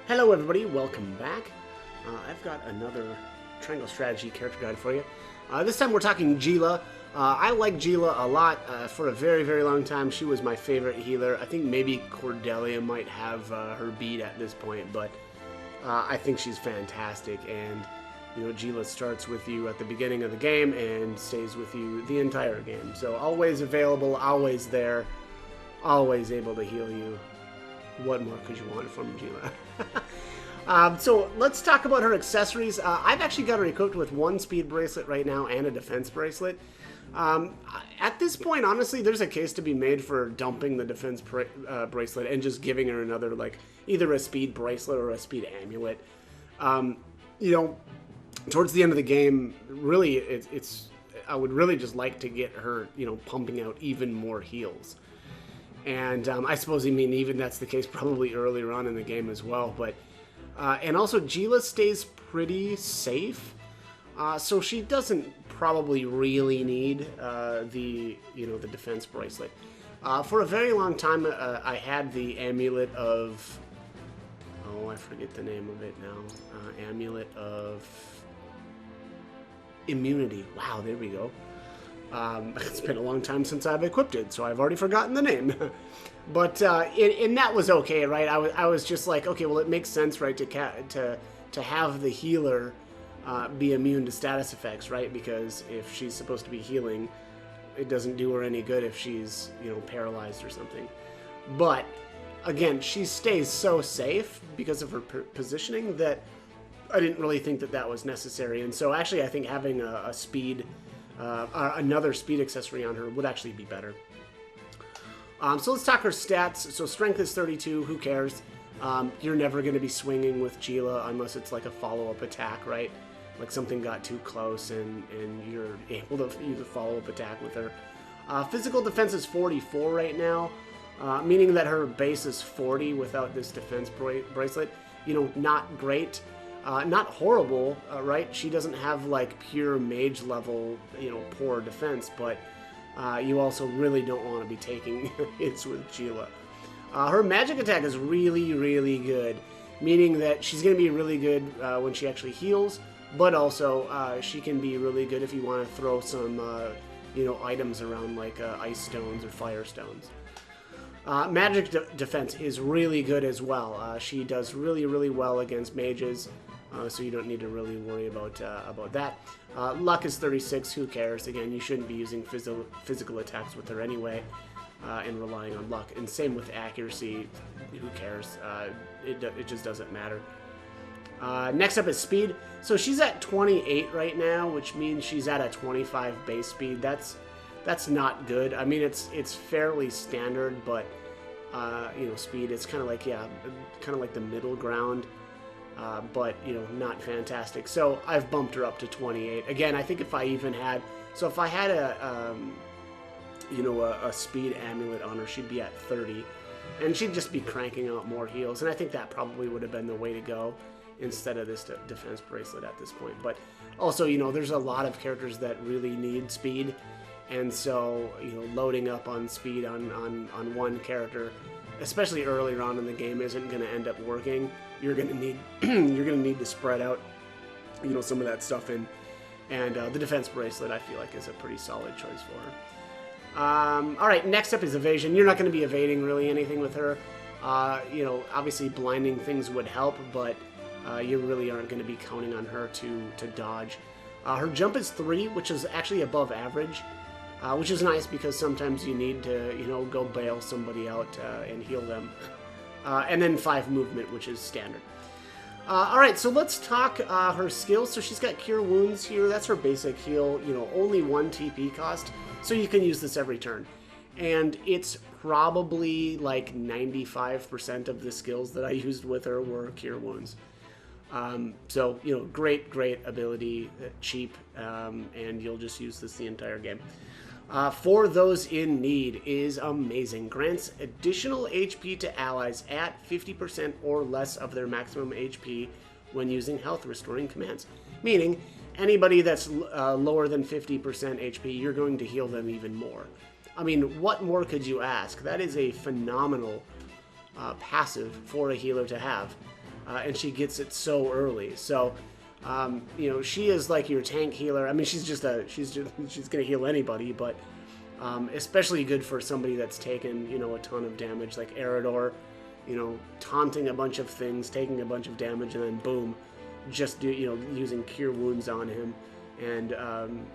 Hello everybody, welcome back. I've got another Triangle Strategy character guide for you. This time we're talking Geela. I like Geela a lot. For a very, very long time, she was my favorite healer. I think maybe Cordelia might have her beat at this point, but I think she's fantastic. And, you know, Geela starts with you at the beginning of the game and stays with you the entire game. So always available, always there, always able to heal you. What more could you want from Geela? So let's talk about her accessories. I've actually got her equipped with one speed bracelet right now and a defense bracelet. At this point, honestly, there's a case to be made for dumping the defense bracelet and just giving her another, like, either a speed bracelet or a speed amulet. You know, towards the end of the game, really, I would really just like to get her, you know, pumping out even more heals. And I suppose, I mean, even that's the case probably earlier on in the game as well. But and also, Geela stays pretty safe, so she doesn't probably really need the defense bracelet. For a very long time, I had the amulet of, I forget the name of it now. Amulet of immunity. Wow, there we go. It's been a long time since I've equipped it, so I've already forgotten the name. But and that was okay, right? I was just like, okay, well, it makes sense, right, to have the healer be immune to status effects, right? Because if she's supposed to be healing, it doesn't do her any good if she's, you know, paralyzed or something. But again, she stays so safe because of her positioning that I didn't really think that was necessary. And so actually, I think having a speed. Another speed accessory on her would actually be better. So let's talk her stats. So strength is 32, who cares? You're never going to be swinging with Geela unless it's like a follow-up attack, right? Like something got too close and you're able to use a follow-up attack with her. Physical defense is 44 right now, meaning that her base is 40 without this defense bracelet. You know, not great. Not horrible, right? She doesn't have like pure mage level, you know, poor defense, but you also really don't want to be taking hits with Geela. Her magic attack is really, really good, meaning that she's going to be really good when she actually heals, but also she can be really good if you want to throw some, you know, items around like ice stones or fire stones. Magic defense is really good as well. She does really, really well against mages. So you don't need to really worry about that. Luck is 36, who cares? Again, you shouldn't be using physical attacks with her anyway, and relying on luck. And same with accuracy, who cares? It just doesn't matter. Next up is speed. So she's at 28 right now, which means she's at a 25 base speed. That's not good. I mean, it's fairly standard, but you know, speed, it's kind of like, yeah, kind of like the middle ground. But, you know, not fantastic. So I've bumped her up to 28. Again, I think if I had a speed amulet on her, she'd be at 30. And she'd just be cranking out more heals. And I think that probably would have been the way to go instead of this defense bracelet at this point. But also, you know, there's a lot of characters that really need speed. And so, you know, loading up on speed on one character, especially earlier on in the game, isn't going to end up working. You're going to need to spread out, you know, some of that stuff in, and the defense bracelet I feel like is a pretty solid choice for her. All right, next up is evasion. You're not going to be evading really anything with her. You know, obviously blinding things would help, but you really aren't going to be counting on her to dodge. Her jump is 3, which is actually above average. Which is nice because sometimes you need to, you know, go bail somebody out and heal them. And then 5 movement, which is standard. All right, so let's talk her skills. So she's got Cure Wounds here. That's her basic heal. You know, only 1 TP cost, so you can use this every turn. And it's probably like 95% of the skills that I used with her were Cure Wounds. So, you know, great ability, cheap, and you'll just use this the entire game. For those in need is amazing. Grants additional HP to allies at 50% or less of their maximum HP when using health restoring commands. Meaning, anybody that's lower than 50% HP, you're going to heal them even more. I mean, what more could you ask? That is a phenomenal passive for a healer to have. and she gets it so early. So, you know, she is like your tank healer. I mean, she's gonna heal anybody, but especially good for somebody that's taken, you know, a ton of damage, like Eridor, you know, taunting a bunch of things, taking a bunch of damage, and then boom, just using Cure Wounds on him, and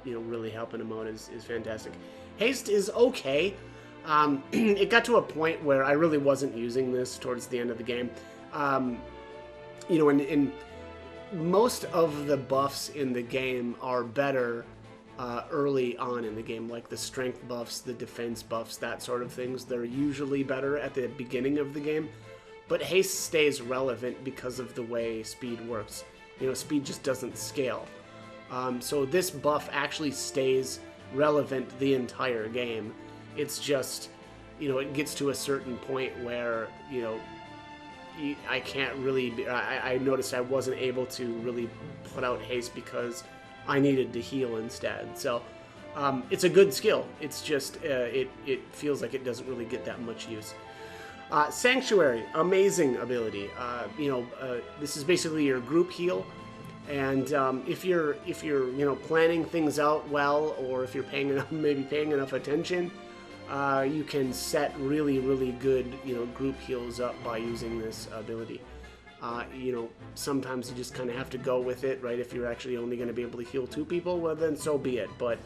you know, really helping him out is fantastic. Haste is okay. It got to a point where I really wasn't using this towards the end of the game. You know, in most of the buffs in the game are better early on in the game, like the strength buffs, the defense buffs, that sort of things. They're usually better at the beginning of the game, but haste stays relevant because of the way speed works. You know, speed just doesn't scale. So this buff actually stays relevant the entire game. It's just, you know, it gets to a certain point where, you know, I can't really, I noticed I wasn't able to really put out haste because I needed to heal instead. So it's a good skill. It's just, it feels like it doesn't really get that much use. Sanctuary, amazing ability. You know, this is basically your group heal. And if you're you know, planning things out well, or if you're maybe paying enough attention, you can set really good, you know, group heals up by using this ability. You know, sometimes you just kind of have to go with it, right? If you're actually only going to be able to heal 2 people, well then so be it. But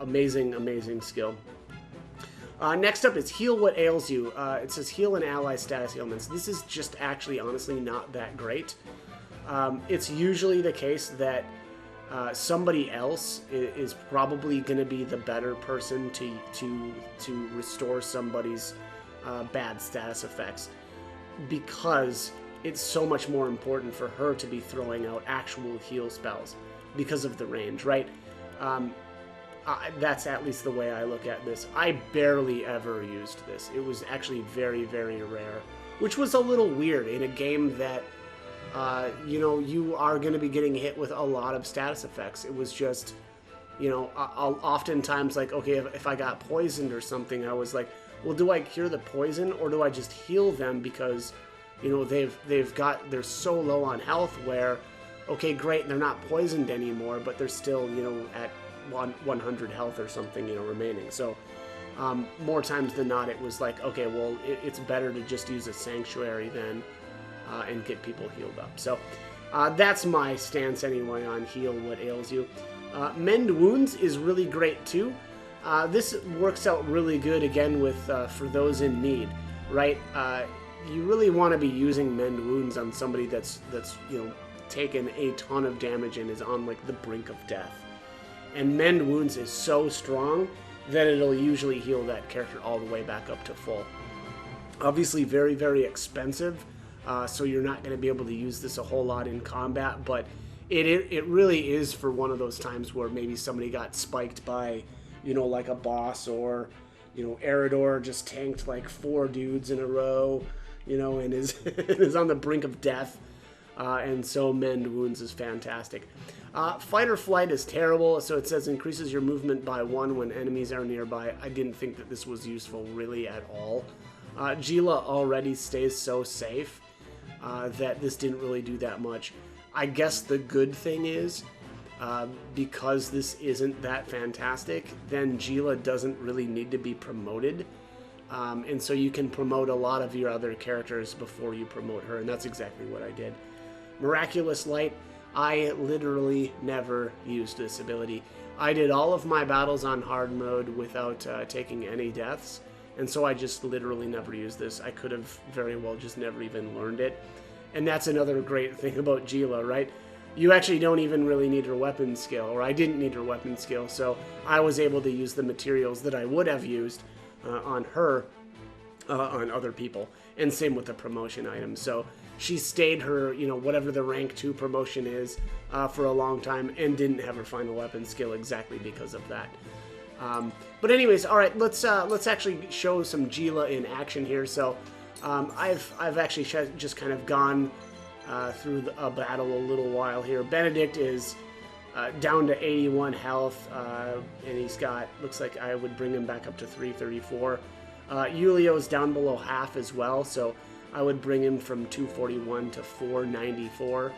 amazing skill. Next up is Heal What Ails You. It says heal an ally status ailments. This is just actually honestly not that great. It's usually the case that somebody else is probably going to be the better person to restore somebody's bad status effects, because it's so much more important for her to be throwing out actual heal spells because of the range, right? That's at least the way I look at this. I barely ever used this. It was actually very rare, which was a little weird in a game that you know, you are going to be getting hit with a lot of status effects. It was just, you know, I'll oftentimes, like, okay, if I got poisoned or something, I was like, well, do I cure the poison or do I just heal them? Because, you know, they're so low on health where, okay, great, they're not poisoned anymore, but they're still, you know, at 100 health or something, you know, remaining. So more times than not, it was like, okay, well, it's better to just use a sanctuary then. And get people healed up. So that's my stance anyway on Heal What Ails You. Mend Wounds is really great too. This works out really good again with for those in need, right? You really want to be using Mend Wounds on somebody that's you know, taken a ton of damage and is on like the brink of death. And Mend Wounds is so strong that it'll usually heal that character all the way back up to full. Obviously very expensive. So you're not going to be able to use this a whole lot in combat, but it really is for one of those times where maybe somebody got spiked by, you know, like a boss, or, you know, Eridor just tanked like 4 dudes in a row, you know, and is is on the brink of death, and so Mend Wounds is fantastic. Fight or Flight is terrible, so it says increases your movement by 1 when enemies are nearby. I didn't think that this was useful really at all. Geela already stays so safe that this didn't really do that much. I guess the good thing is, because this isn't that fantastic, then Geela doesn't really need to be promoted. And so you can promote a lot of your other characters before you promote her, and that's exactly what I did. Miraculous Light, I literally never used this ability. I did all of my battles on hard mode without taking any deaths. And so I just literally never used this. I could have very well just never even learned it. And that's another great thing about Geela, right? You actually don't even really need her weapon skill, or I didn't need her weapon skill, so I was able to use the materials that I would have used on her, on other people. And same with the promotion items. So she stayed her, you know, whatever the rank 2 promotion is for a long time, and didn't have her final weapon skill exactly because of that. But anyways, all right, let's actually show some Geela in action here. So I've actually just kind of gone through a battle a little while here. Benedict is down to 81 health, and he's got, looks like I would bring him back up to 334. Julio's down below half as well, so I would bring him from 241 to 494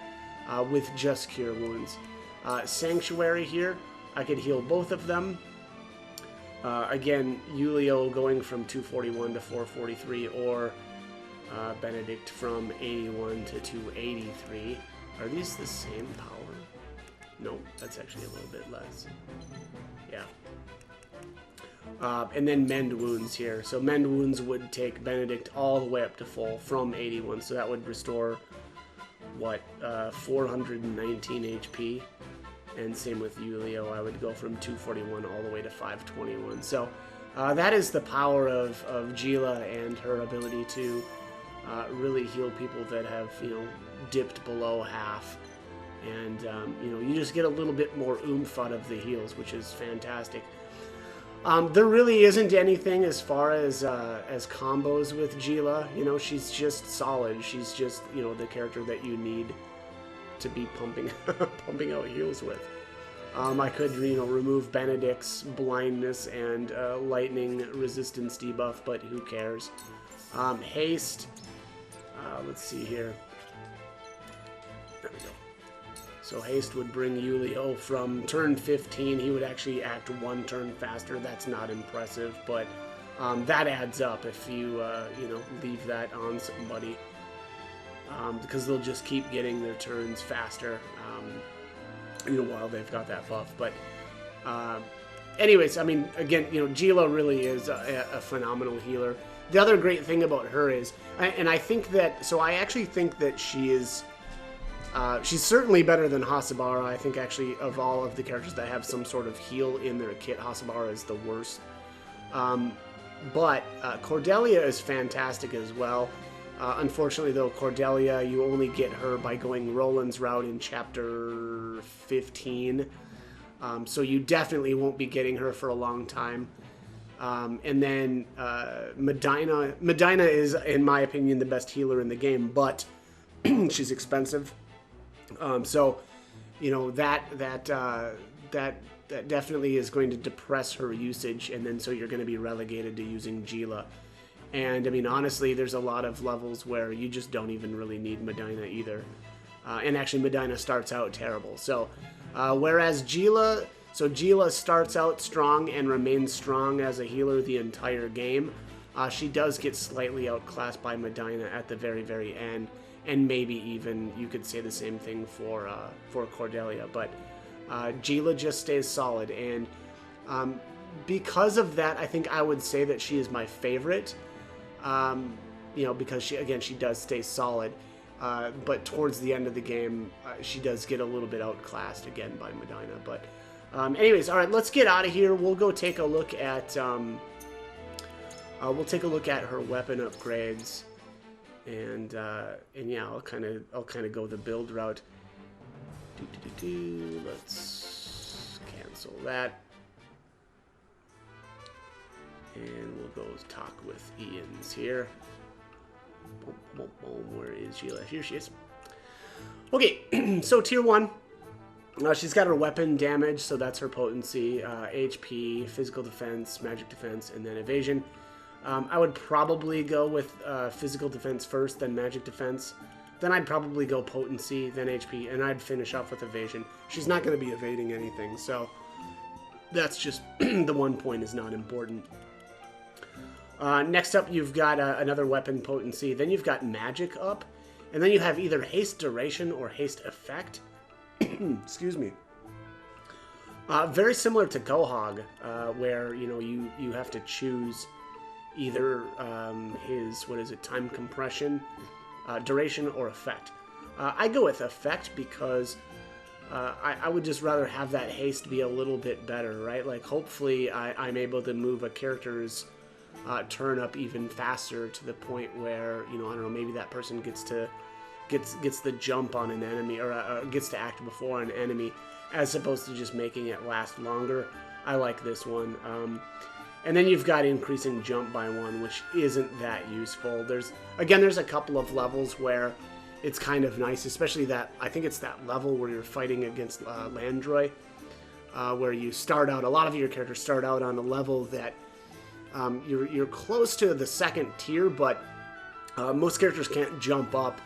with just Cure Wounds. Sanctuary here, I could heal both of them. Again, Yulio going from 241 to 443, or Benedict from 81 to 283. Are these the same power? No, that's actually a little bit less. Yeah. And then Mend Wounds here. So Mend Wounds would take Benedict all the way up to full from 81. So that would restore, what, 419 HP. And same with Yulio. I would go from 241 all the way to 521. So that is the power of Geela and her ability to really heal people that have, dipped below half. And, you just get a little bit more oomph out of the heals, which is fantastic. There really isn't anything as far as combos with Geela. She's just solid. She's just, the character that you need to be pumping out heals with. I could, remove Benedict's blindness and lightning resistance debuff, but who cares? Haste. Let's see here. There we go. So Haste would bring Yulio from turn 15. He would actually act one turn faster. That's not impressive, but that adds up if you, leave that on somebody. Because they'll just keep getting their turns faster, while they've got that buff. But anyways, I mean, again, Geela really is a phenomenal healer. The other great thing about her is, and I think that, so I actually think that she is, she's certainly better than Hasabara. I think actually of all of the characters that have some sort of heal in their kit, Hasabara is the worst. But Cordelia is fantastic as well. Unfortunately, though, Cordelia, you only get her by going Roland's route in Chapter 15. So you definitely won't be getting her for a long time. And then Medina. Medina is, in my opinion, the best healer in the game, but she's expensive. So, that definitely is going to depress her usage, and then so you're going to be relegated to using Geela. And, I mean, honestly, there's a lot of levels where you just don't even really need Medina either. And actually, Medina starts out terrible. So, whereas Geela starts out strong and remains strong as a healer the entire game. She does get slightly outclassed by Medina at the very, very end. And maybe even you could say the same thing for Cordelia. But Geela just stays solid. And because of that, I think I would say that she is my favorite. Because she does stay solid. But towards the end of the game, she does get a little bit outclassed again by Medina. But anyways, all right, let's get out of here. We'll go take a look at her weapon upgrades, and yeah, I'll kind of go the build route. Let's cancel that. And we'll go talk with Ian's here. Boom, boom, boom. Where is Geela? Here she is. Okay, so tier 1. She's got her weapon damage, so that's her potency, HP, physical defense, magic defense, and then evasion. I would probably go with physical defense first, then magic defense. Then I'd probably go potency, then HP, and I'd finish off with evasion. She's not going to be evading anything, so that's just the one point is not important. Next up, you've got another weapon potency. Then you've got magic up. And then you have either haste duration or haste effect. Excuse me. Very similar to Gohog, where, you have to choose either his, time compression, duration, or effect. I go with effect because I would just rather have that haste be a little bit better, right? Like, hopefully I'm able to move a character's turn up even faster to the point where, I don't know, maybe that person gets the jump on an enemy, or gets to act before an enemy, as opposed to just making it last longer. I like this one. And then you've got increasing jump by 1, which isn't that useful. There's a couple of levels where it's kind of nice, especially I think it's that level where you're fighting against Landroy, where you start out, a lot of your characters start out on a level that you're close to the second tier, but Most characters can't jump up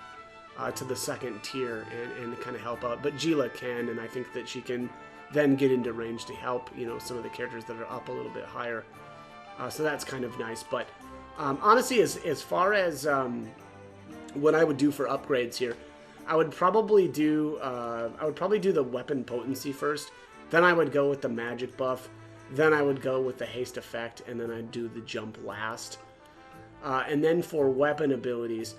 to the second tier and kind of help out, but Geela can, and I think that she can then get into range to help, you know, some of the characters that are up a little bit higher. So that's kind of nice. But honestly, as far as what I would do for upgrades here, I would probably do the weapon potency first. Then I would go with the magic buff. Then I would go with the haste effect, and then I'd do the jump last. And then for weapon abilities,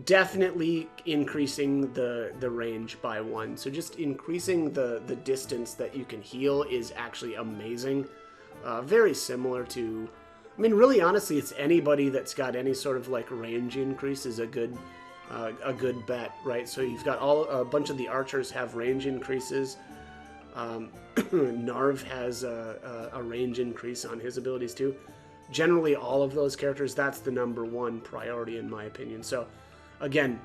definitely increasing the range by 1. So just increasing the distance that you can heal is actually amazing. Very similar to, I mean, really honestly, it's anybody that's got any sort of like range increase is a good bet, right? So you've got a bunch of the archers have range increases. Narv has a range increase on his abilities too. Generally, all of those characters, that's the #1 priority in my opinion. So, again,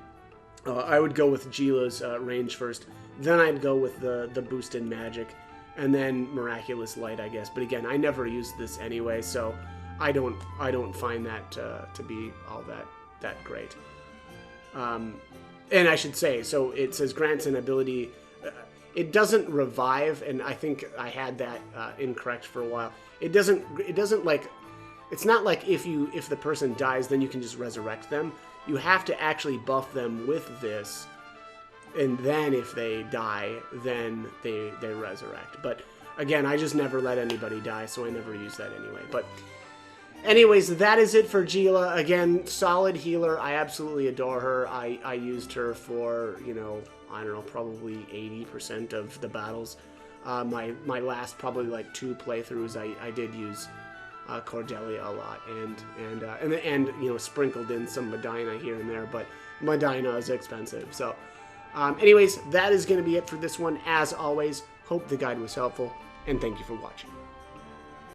I would go with Geela's range first. Then I'd go with the boost in magic, and then miraculous light, I guess. But again, I never used this anyway, so I don't find that to be all that great. And I should say, so it says grants an ability. It doesn't revive, and I think I had that incorrect for a while. It doesn't like. It's not like if the person dies, then you can just resurrect them. You have to actually buff them with this, and then if they die, then they resurrect. But again, I just never let anybody die, so I never use that anyway. But anyways, that is it for Geela. Again, solid healer. I absolutely adore her. I used her for, you know, I don't know, probably 80% of the battles. My last probably like 2 playthroughs, I did use Cordelia a lot, and you know, sprinkled in some Medina here and there, but Medina is expensive. So anyways, that is going to be it for this one. As always, hope the guide was helpful, and thank you for watching.